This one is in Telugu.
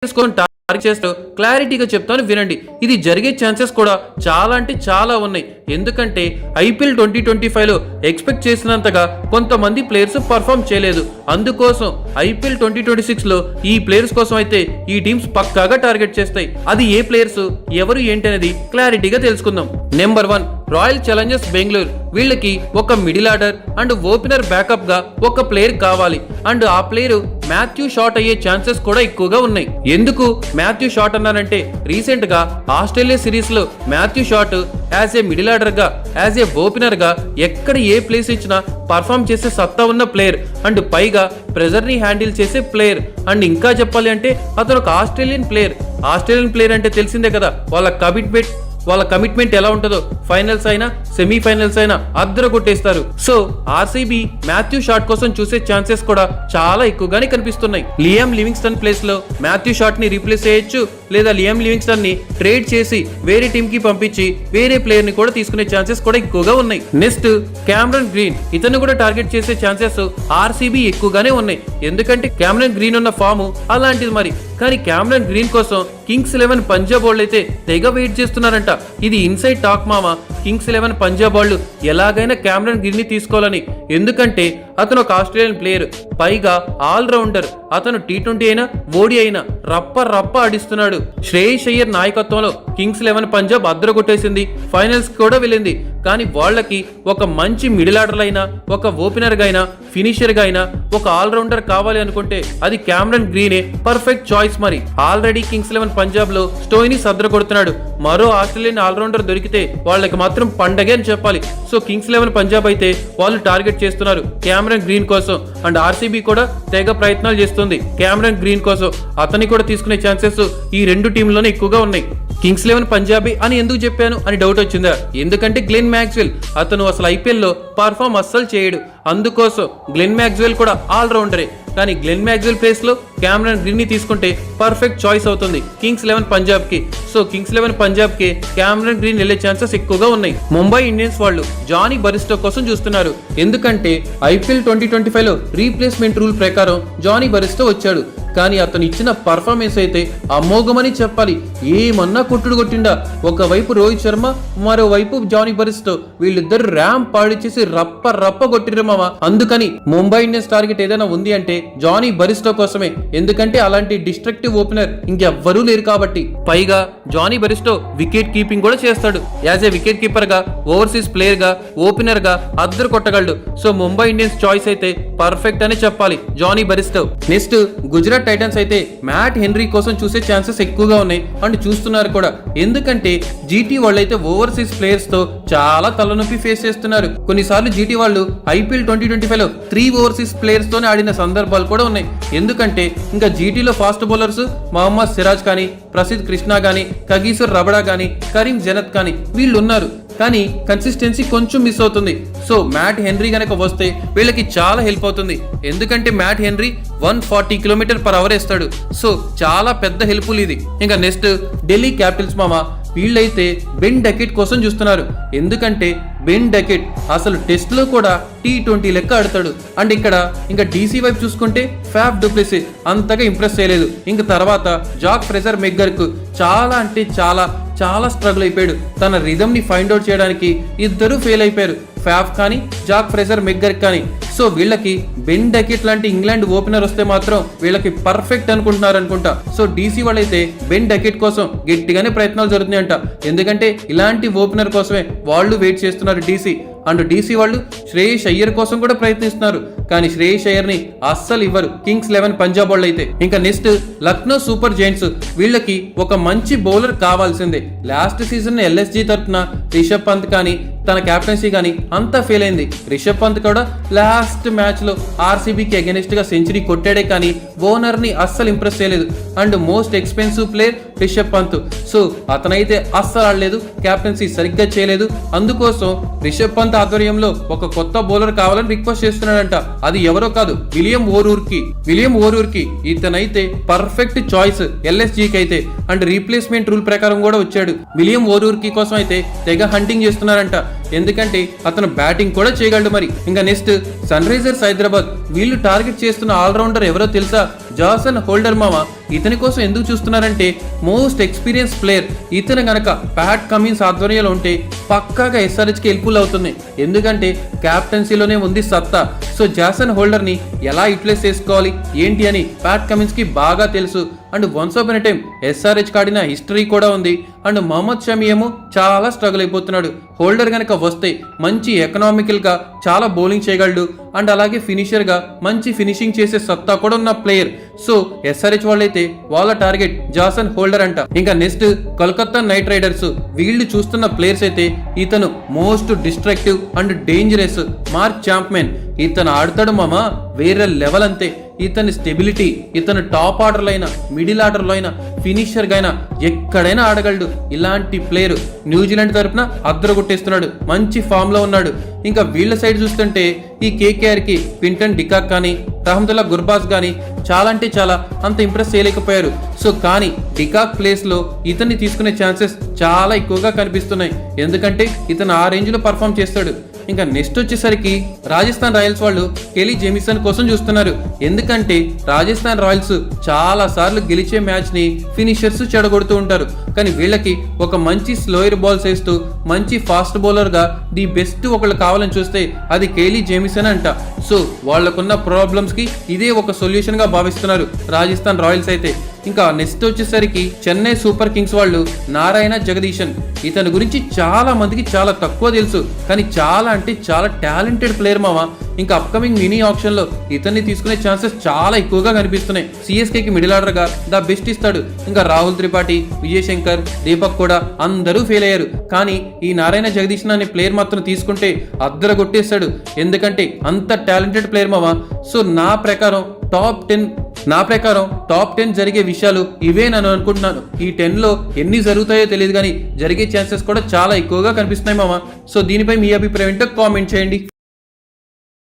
టార్గెట్ చేస్తూ క్లారిటీగా చెప్తాను వినండి. ఇది జరిగే ఛాన్సెస్ కూడా చాలా అంటే చాలా ఉన్నాయి. ఎందుకంటే ఐపీఎల్ 2025లో ఎక్స్పెక్ట్ చేసినంతగా కొంతమంది ప్లేయర్స్ పర్ఫామ్ చేయలేదు. అందుకోసం ఐపీఎల్ 2026లో ఈ ప్లేయర్స్ కోసం అయితే ఈ టీమ్స్ పక్కాగా టార్గెట్ చేస్తాయి. అది ఏ ప్లేయర్స్, ఎవరు ఏంటి అనేది క్లారిటీగా తెలుసుకుందాం. Number 1 royal Challengers Bengaluru. వీళ్ళకి ఒక middle order and opener backup గా ఒక ప్లేయర్ కావాలి. అండ్ ఆ ప్లేయర్ మాథ్యూ షాట్ అయ్యే ఛాన్సెస్ కూడా ఎక్కువగా ఉన్నాయి. ఎందుకు మాథ్యూ షాట్ అన్నారంటే రీసెంట్ గా ఆస్ట్రేలియా సిరీస్ లో Matthew shot as a middle order గా, యాజ్ ఏ ఓపెనర్ గా ఎక్కడ ఏ ప్లేస్ ఇచ్చినా పర్ఫామ్ చేసే సత్తా ఉన్న ప్లేయర్. అండ్ పైగా ప్రెజర్ ని హ్యాండిల్ చేసే ప్లేయర్. అండ్ ఇంకా చెప్పాలి అంటే అతను ఒక ఆస్ట్రేలియన్ ప్లేయర్ అంటే తెలిసిందే కదా వాళ్ళ కమిట్మెంట్ ఎలా ఉంటుందో. ఫైనల్స్ అయినా సెమీఫైనల్స్ అయినా అద్దరు కొట్టేస్తారు. సో ఆర్సీబీ మాథ్యూ షాట్ కోసం చూసే ఛాన్సెస్ కూడా చాలా ఎక్కువగానే కనిపిస్తున్నాయి. లియామ్ లివింగ్స్టన్ ప్లేస్ లో మాథ్యూ షాట్ ని రీప్లేస్ చేయొచ్చు, లేదా లియామ్ లివింగ్స్టన్ ని ట్రేడ్ చేసి వేరే టీమ్ కి పంపించి వేరే ప్లేయర్ ని కూడా తీసుకునే ఛాన్సెస్ కూడా ఎక్కువగా ఉన్నాయి. Next Cameron green. ఇతను కూడా టార్గెట్ చేసే ఛాన్సెస్ ఆర్సీబీ ఎక్కువగానే ఉన్నాయి. ఎందుకంటే క్యామరన్ గ్రీన్ ఉన్న ఫామ్ అలాంటిది మరి. కానీ క్యామరన్ గ్రీన్ కోసం కింగ్స్ 11 పంజాబ్ వాళ్ళు అయితే తెగ వెయిట్ చేస్తున్నారంట. ఇది ఇన్సైడ్ టాక్ మామ. కింగ్స్ 11 పంజాబ్ వాళ్ళు ఎలాగైనా క్యామరన్ గ్రీన్ ని తీసుకోవాలని. ఎందుకంటే అతను ఒక ఆస్ట్రేలియన్ ప్లేయర్, పైగా ఆల్ రౌండర్. అతను T20 అయినా ఓడి అయినా రప్ప ఆడిస్తున్నాడు. శ్రేయస్ అయ్యర్ నాయకత్వంలో కింగ్స్ 11 పంజాబ్ అద్దరు కొట్టేసింది, ఫైనల్స్ కూడా వెళ్ళింది. కానీ వాళ్ళకి ఒక మంచి మిడిల్ ఆర్డర్ అయినా, ఒక ఓపెనర్ గా అయినా, ఫినిషర్ గా అయినా ఒక ఆల్ రౌండర్ కావాలి అనుకుంటే అది క్యామరన్ గ్రీనే పర్ఫెక్ట్ చాయిస్ మరి. ఆల్రెడీ కింగ్స్ 11 పంజాబ్ లో స్టోయిని సద్దరు కొడుతున్నాడు. మరో ఆస్ట్రేలియన్ ఆల్ రౌండర్ దొరికితే వాళ్ళకి మాత్రం పండగే అని చెప్పాలి. సో కింగ్స్ 11 పంజాబ్ అయితే వాళ్ళు టార్గెట్ చేస్తున్నారు క్యామరన్ గ్రీన్ కోసం. అండ్ ఆర్సీబీ కూడా తెగ ప్రయత్నాలు చేస్తుంది క్యామరన్ గ్రీన్ కోసం. అతన్ని కూడా తీసుకునే ఛాన్సెస్ ఈ రెండు టీంలోనే ఎక్కువగా ఉన్నాయి. కింగ్స్ 11 పంజాబీ అని ఎందుకు చెప్పాను అని డౌట్ వచ్చిందా? ఎందుకంటే గ్లెన్ మ్యాక్స్వెల్ అతను అసలు ఐపీఎల్ లో పర్ఫామ్ అస్సలు చేయడు. అందుకోసం గ్లెన్ మ్యాక్స్వెల్ కూడా ఆల్ రౌండరే. కానీ గ్లెన్ మ్యాక్స్వెల్ ప్లేస్ లో క్యామరన్ గ్రీన్ ని తీసుకుంటే పర్ఫెక్ట్ చాయిస్ అవుతుంది కింగ్స్ 11 పంజాబ్ కి. సో కింగ్స్ 11 పంజాబ్ కి క్యామరన్ గ్రీన్ వెళ్లే ఛాన్సెస్ ఎక్కువగా ఉన్నాయి. ముంబై ఇండియన్స్ వాళ్ళు జానీ బరిస్టో కోసం చూస్తున్నారు. ఎందుకంటే ఐపీఎల్ 2025లో రీప్లేస్మెంట్ రూల్ ప్రకారం జానీ బరిస్టో వచ్చాడు. కానీ అతను ఇచ్చిన పర్ఫార్మెన్స్ అయితే అమోఘమని చెప్పాలి. ఏమన్నా కొట్టిండా. ఒకవైపు రోహిత్ శర్మ, మరోవైపు జానీ బరిస్టో, వీళ్ళిద్దరు ర్యాంప్ పాడిచేసి రప్ప కొట్టిర్రు మామ. అందుకని ముంబై ఇండియన్స్ టార్గెట్ ఏదైనా ఉంది అంటే జానీ బరిస్టో కోసమే. ఎందుకంటే అలాంటి డిస్ట్రక్టివ్ ఓపెనర్ ఇంకెవ్వరూ లేరు కాబట్టి. పైగా జానీ బరిస్టో వికెట్ కీపింగ్ కూడా చేస్తాడు. యాజ్ ఏ వికెట్ కీపర్ గా, ఓవర్సీస్ ప్లేయర్ గా, ఓపెనర్ గా అద్దరు కొట్టగలడు. సో ముంబై ఇండియన్స్ చాయిస్ అయితే పర్ఫెక్ట్ అని చెప్పాలి జానీ బరిస్టో. నెక్స్ట్ గుజరాత్ టైటన్స్ అయితే మ్యాట్ హెన్రీ కోసం చూసే ఛాన్సెస్ ఎక్కువగా ఉన్నాయి. అండ్ చూస్తున్నారు కూడా. ఎందుకంటే జీటీ వాళ్ళు అయితే ఓవర్సీస్ ప్లేయర్స్ తో చాలా తలనొప్పి ఫేస్ చేస్తున్నారు. కొన్నిసార్లు జీటీ వాళ్ళు ఐపీఎల్ 2025లో 3 ఓవర్సీస్ ప్లేయర్స్ తోనే ఆడిన సందర్భాలు కూడా ఉన్నాయి. ఎందుకంటే ఇంకా జీటీలో ఫాస్ట్ బౌలర్స్ మహమ్మద్ సిరాజ్ కానీ, ప్రసిద్ధ్ కృష్ణ కానీ, కగీసర్ రబడా కానీ, కరీం జనత్ కానీ వీళ్ళు ఉన్నారు. కానీ కన్సిస్టెన్సీ కొంచెం మిస్ అవుతుంది. సో మ్యాట్ హెన్రీ గనక వస్తే వీళ్ళకి చాలా హెల్ప్ అవుతుంది. ఎందుకంటే మ్యాట్ హెన్రీ 140 km/h వేస్తాడు. సో చాలా పెద్ద హెల్ప్ఫుల్ ఇది. ఇంకా నెక్స్ట్ ఢిల్లీ క్యాపిటల్స్ మామ. వీళ్ళైతే బెన్ డకెట్ కోసం చూస్తున్నారు. ఎందుకంటే బెన్ డకెట్ అసలు టెస్ట్ లో కూడా T20 లెక్క ఆడతాడు. అండ్ ఇక్కడ ఇంకా డీసీ వైపు చూసుకుంటే ఫ్యాఫ్ డుప్లెసీ అంతగా ఇంప్రెస్ చేయలేదు. ఇంక తర్వాత జాక్ ఫ్రెజర్ మెగ్గర్కు చాలా అంటే చాలా స్ట్రగుల్ అయిపోయాడు. తన రిథమ్ ని ఫైండ్ అవుట్ చేయడానికి ఇద్దరు ఫెయిల్ అయిపోయారు, ఫ్యాఫ్ కానీ జాక్ ఫ్రెజర్ మెగ్గర్ కానీ. సో వీళ్ళకి బెన్ డకెట్ లాంటి ఇంగ్లాండ్ ఓపెనర్ వస్తే మాత్రం వీళ్ళకి పర్ఫెక్ట్ అనుకుంటున్నారు. సో డీసీ వాళ్ళైతే బెన్ డకెట్ కోసం గట్టిగానే ప్రయత్నాలు జరుగుతున్నాయంట. ఎందుకంటే ఇలాంటి ఓపెనర్ కోసమే వాళ్ళు వెయిట్ చేస్తున్నారు డీసీ. అండ్ డీసీ వాళ్ళు శ్రేయస్ అయ్యర్ కోసం కూడా ప్రయత్నిస్తున్నారు. కానీ శ్రేయస్ అయ్యర్ ని అస్సలు ఇవ్వరు కింగ్స్ 11 పంజాబ్ వాళ్ళు అయితే. ఇంకా నెక్స్ట్ లక్నో సూపర్ జైంట్స్. వీళ్ళకి ఒక మంచి బౌలర్ కావాల్సిందే. లాస్ట్ సీజన్ ఎల్ఎస్జీ తరఫున రిషబ్ పంత్ కానీ, తన కెప్టెన్సీ కానీ అంతా ఫెయిల్ అయింది. రిషబ్ పంత్ కూడా లాస్ట్ మ్యాచ్ లో ఆర్సీబీకి అగెనిస్ట్ గా సెంచరీ కొట్టాడే కానీ బౌలర్ ని అస్సలు ఇంప్రెస్ చేయలేదు. And most expensive player Rishabh Pant. So అతనైతే అస్సలు ఆడలేదు, కెప్టెన్సీ సరిగ్గా చేయలేదు. అందుకోసం రిషబ్ పంత్ ఆధ్వర్యంలో ఒక కొత్త బౌలర్ కావాలని రిక్వెస్ట్ చేస్తున్నాడంట. అది ఎవరో కాదు, విలియం ఓరూర్కి. ఇతనైతే పర్ఫెక్ట్ చాయిస్ ఎల్ఎస్జీకి అయితే. అండ్ రీప్లేస్మెంట్ రూల్ ప్రకారం కూడా వచ్చాడు. విలియం ఓరూర్కి కోసం అయితే తెగ హంటింగ్ చేస్తున్నారంట. ఎందుకంటే అతను బ్యాటింగ్ కూడా చేయగలడు మరి. ఇంకా నెక్స్ట్ సన్ రైజర్స్ హైదరాబాద్. వీళ్ళు టార్గెట్ చేస్తున్న ఆల్రౌండర్ ఎవరో తెలుసా? జాసన్ హోల్డర్ మామ ఇతని కోసం ఎందుకు చూస్తున్నారంటే మోస్ట్ ఎక్స్పీరియన్స్ ప్లేయర్. ఇతను గనక ప్యాట్ కమిన్స్ ఆధ్వర్యంలో ఉంటే పక్కాగా ఎస్ఆర్హెచ్కి హెల్ప్ఫుల్ అవుతుంది. ఎందుకంటే క్యాప్టెన్సీలోనే ఉంది సత్తా. సో జాసన్ హోల్డర్ని ఎలా యూటిలైజ్ చేసుకోవాలి ఏంటి అని ప్యాట్ కమిన్స్కి బాగా తెలుసు. And once upon time SRH కాడిన హిస్టరీ కూడా ఉంది. అండ్ మహమ్మద్ షమి ఏమో చాలా స్ట్రగుల్ అయిపోతున్నాడు. హోల్డర్ కనుక వస్తే మంచి ఎకనామికల్గా చాలా బౌలింగ్ చేయగలడు. అండ్ అలాగే ఫినిషర్గా మంచి ఫినిషింగ్ చేసే సత్తా కూడా ఉన్న ప్లేయర్. సో ఎస్ఆర్హెచ్ వాళ్ళైతే వాళ్ళ టార్గెట్ జాసన్ హోల్డర్ అంట. ఇంకా నెక్స్ట్ కోల్కతా నైట్ రైడర్స్ వీళ్ళు చూస్తున్న ప్లేయర్స్ అయితే ఇతను most destructive and dangerous Mark Chapman. ఇతను ఆడతాడు మామ వేరే లెవెల్ అంతే. ఇతని స్టెబిలిటీ, ఇతను టాప్ ఆర్డర్లో అయినా మిడిల్ ఆర్డర్లో అయినా ఫినిషర్గా అయినా ఎక్కడైనా ఆడగలడు. ఇలాంటి ప్లేయర్ న్యూజిలాండ్ తరపున అద్దరగొట్టేస్తున్నాడు, మంచి ఫామ్లో ఉన్నాడు. ఇంకా వీళ్ళ సైడ్ చూస్తుంటే ఈ కేకేఆర్కి క్వింటన్ డికాక్ కానీ రహమతుల్లా గుర్బాజ్ కానీ చాలా అంటే చాలా అంత ఇంప్రెస్ చేయలేకపోయారు. సో కానీ డికాక్ ప్లేస్లో ఇతన్ని తీసుకునే ఛాన్సెస్ చాలా ఎక్కువగా కనిపిస్తున్నాయి. ఎందుకంటే ఇతను ఆ రేంజ్లో పర్ఫామ్ చేస్తాడు. ఇంకా నెక్స్ట్ వచ్చేసరికి రాజస్థాన్ రాయల్స్ వాళ్ళు కెలీ జేమిసన్ కోసం చూస్తున్నారు. ఎందుకంటే రాజస్థాన్ రాయల్స్ చాలా సార్లు గెలిచే మ్యాచ్ని ఫినిషర్స్ చెడగొడుతూ ఉంటారు. కానీ వీళ్ళకి ఒక మంచి స్లోయర్ బాల్స్ వేస్తూ మంచి ఫాస్ట్ బౌలర్గా ది బెస్ట్ ఒకళ్ళు కావాలని చూస్తే అది కెలీ జేమిసన్ అంట. సో వాళ్ళకున్న ప్రాబ్లమ్స్కి ఇదే ఒక సొల్యూషన్గా భావిస్తున్నారు రాజస్థాన్ రాయల్స్ అయితే. ఇంకా నెక్స్ట్ వచ్చేసరికి చెన్నై సూపర్ కింగ్స్ వాళ్ళు నారాయణ జగదీశన్. ఇతని గురించి చాలా మందికి చాలా తక్కువ తెలుసు, కానీ చాలా అంటే చాలా టాలెంటెడ్ ప్లేయర్ మామ. ఇంకా అప్కమింగ్ మినీ ఆప్షన్లో ఇతన్ని తీసుకునే ఛాన్సెస్ చాలా ఎక్కువగా కనిపిస్తున్నాయి. సిఎస్కేకి మిడిల్ ఆర్డర్గా ద బెస్ట్ ఇస్తాడు. ఇంకా రాహుల్ త్రిపాఠి, విజయ్ శంకర్, దీపక్ కూడా అందరూ ఫెయిల్ అయ్యారు. కానీ ఈ నారాయణ జగదీశన్ అనే ప్లేయర్ మాత్రం తీసుకుంటే అద్దర కొట్టేస్తాడు. ఎందుకంటే అంత టాలెంటెడ్ ప్లేయర్ మామ. సో నా ప్రకారం టాప్ 10 జరిగే విషయాలు ఇవే నేను అనుకుంటున్నాను. ఈ 10లో ఎన్ని జరుగుతాయో తెలియదు, కానీ జరిగే ఛాన్సెస్ కూడా చాలా ఎక్కువగా కనిపిస్తున్నాయి మామ. సో దీనిపై మీ అభిప్రాయం ఏంటో కామెంట్ చేయండి.